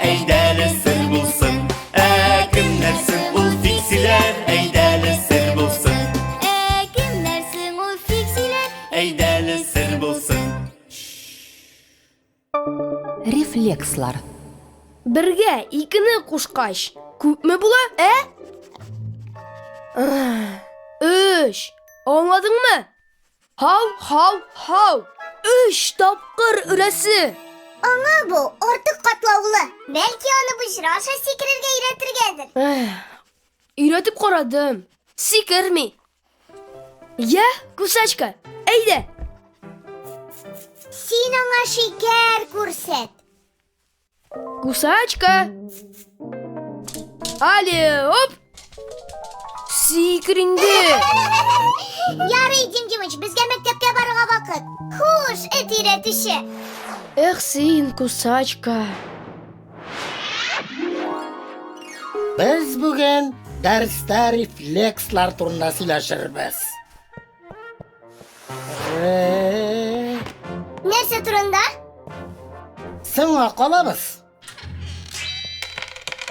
әйдәле сер булсын. Кемнәрсең ул фиксиләр, әйдәле сер булсын. Кемнәрсең ул фиксиләр, Әйдәле сер булсын. Рефлекслар. Бергә икене кушкач, күпме була, Өч. Аңладыңмы? Хау, хау, хау. 3 тапкыр үрәсе. Аңа бу артык катлаулы. Бәлки аны бушыра аша сикерергә өйрәтергәдер. Өйрәтеп карадым. Сикерми. Я, кусачка, әйдә. Син аңа шикәр күрсәт. Кусачка. Али, оп. Сикеринде. Ярый, Димдимыч, безгә мәктәпкә барырга вакыт. Хуш, эт өйрәтүче. Син, кусачка. Biz bugün dərstə reflekslar turunda сөйләшербез. Нәрсә турында? Сиңа калабыз.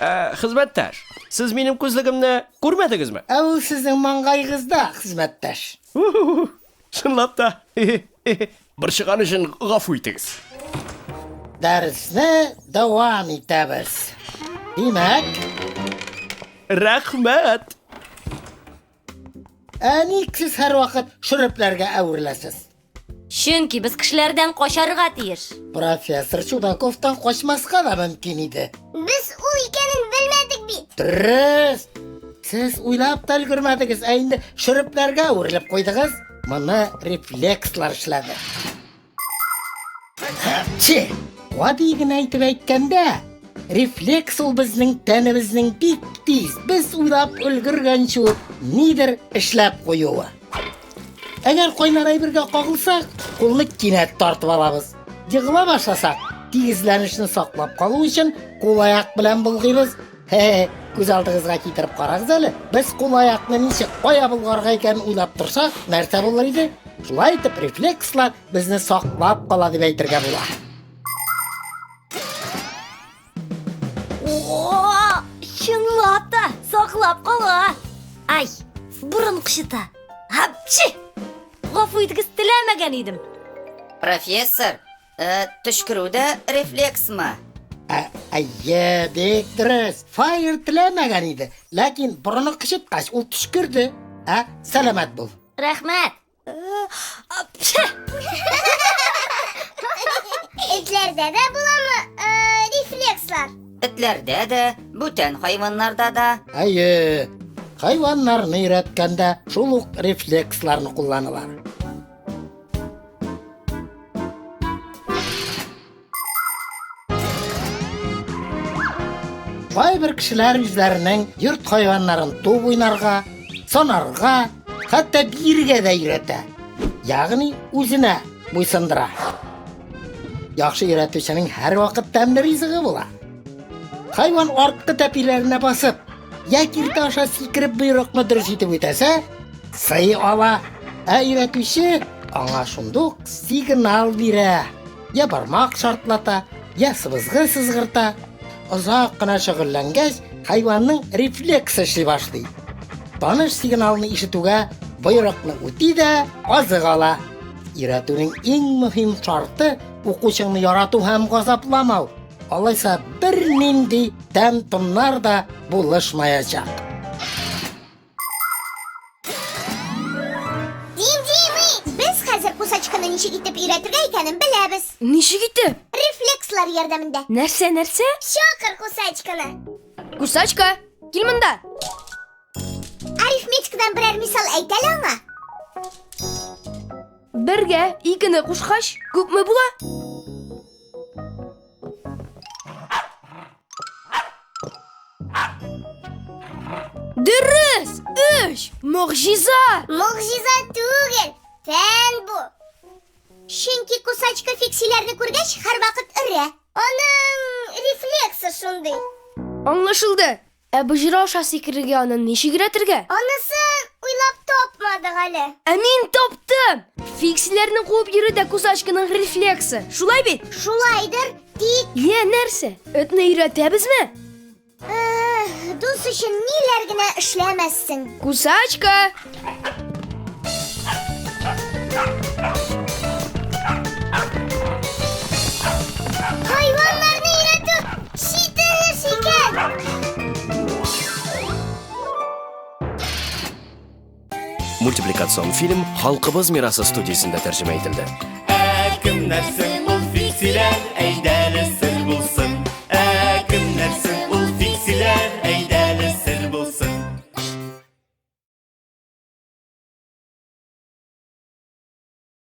Хезмәттәш, сез минем күзлегемне күрмәдегезме? Ул сезнең маңгайыгызда, хезмәттәш. Чынлап та. Борчыган өчен гафу итегез. Дәресне дәвам итәбез. Димәк, Рәхмәт. ник сез һәр вакыт шүрепләргә әвереләсез? Чөнки без кешеләрдән качарга тиеш. Профессор Чудаковтан качмаска да мөмкин иде. Без ул икәнен белмәдек бит. Дөрес. Сез уйлап та өлгермәдегез, инде шүрепләргә әверелеп куйдыгыз. Моны рефлекслар эшләде. Чи, гади генә әйтеп әйткәндә, рефлекс ул безнең тәнебезнең бик тиз, без уйлап өлгергәнче үк нидер эшләп куюы. Әгәр кайнар әйбергә кагылсак, кулны кинәт тартып алабыз. Егыла башласак, тигезләнешне саклап калу өчен кул-аяк белән булгыйбыз. Күз алдыгызга китереп карагыз әле. Без кул-аякны ничек кая булгарга икән уйлап торсак, нәрсә булыр иде? Шулай итеп рефлекслар безне саклап кала дип әйтергә була. Чынлап та саклап кала. Ай, бурын кычыта. Хапчы. Гафу итегез теләмәгән идем. Профессор, төшкерүдә рефлексмы? Әйе, бик дөрес. Файр теләмәгән иде. Ләкин бурыны кычыткач ул төшкерде. Сәламәт бул. Рәхмәт. Этләрдә дә буламы рефлекслар? Этләрдә дә, бүтән хайваннарда да. Әйе, хайваннарны өйрәткәндә шул ук рефлексларны кулланалар. Кайбер кешеләр үзләренең йорт хайваннарын туп уйнарга, санарга, хәтта биергә дә өйрәтә. Ягъни үзенә буйсындыра. Яхшы өйрәтүченең һәр вакыт тәмле ризыгы була. Хайван арткы тәпиләренә басып, я киртә аша сикереп буйрыкны дөрес итеп үтәсә, сый ала. Өйрәтүче аңа шундук сигнал бирә. Я бармак шартлата, я сыбызгы сызгырта. Озак кына шөгыльләнгәч, хайванның рефлекс эшли башлый. Таныш сигналны ишетүгә буйрыкны үти дә азык ала. Өйрәтүнең иң мөһим шарты укучыңны ярату һәм газапламау. Алайса бернинди тәм-томнар да булышмаячак. Без хәзер кусачканы ничек итеп өйрәтергә икәнен беләбез. Ничек итеп? Рефлекслар ярдәмендә. Нәрсә? Чакыр кусачканы. Кусачка, кил монда. Арифметикадан берәр мисал әйт әле аңа. Бергә икене кушкач, күпме була? Дөрес! 3! Мөгъҗиза! Мөгъҗиза түгел, фән бу. Чөнки кусачка фиксиләрне күргәч, һәр вакыт өрә. Аның рефлексы шундый. Аңлашылды. Бөҗрә аша сикерергә аны ничек өйрәтергә? Анысын уйлап тапмадык әле. Мин таптым! Фиксиләрне куып йөрүдә кусачканың рефлексы. Шулай бит? Шулайдыр, тик Ye нәрсе? Этне өйрәтәбезме? Дус өчен ниләр генә эшләмәссең. Кусачка. Хайваннарны өйрәтү читеш икән. Мультипликацион фильм Халкыбыз мирасы студиясында тәрҗемә ителде. Кемнәрсең ул фиксиләр, әйдә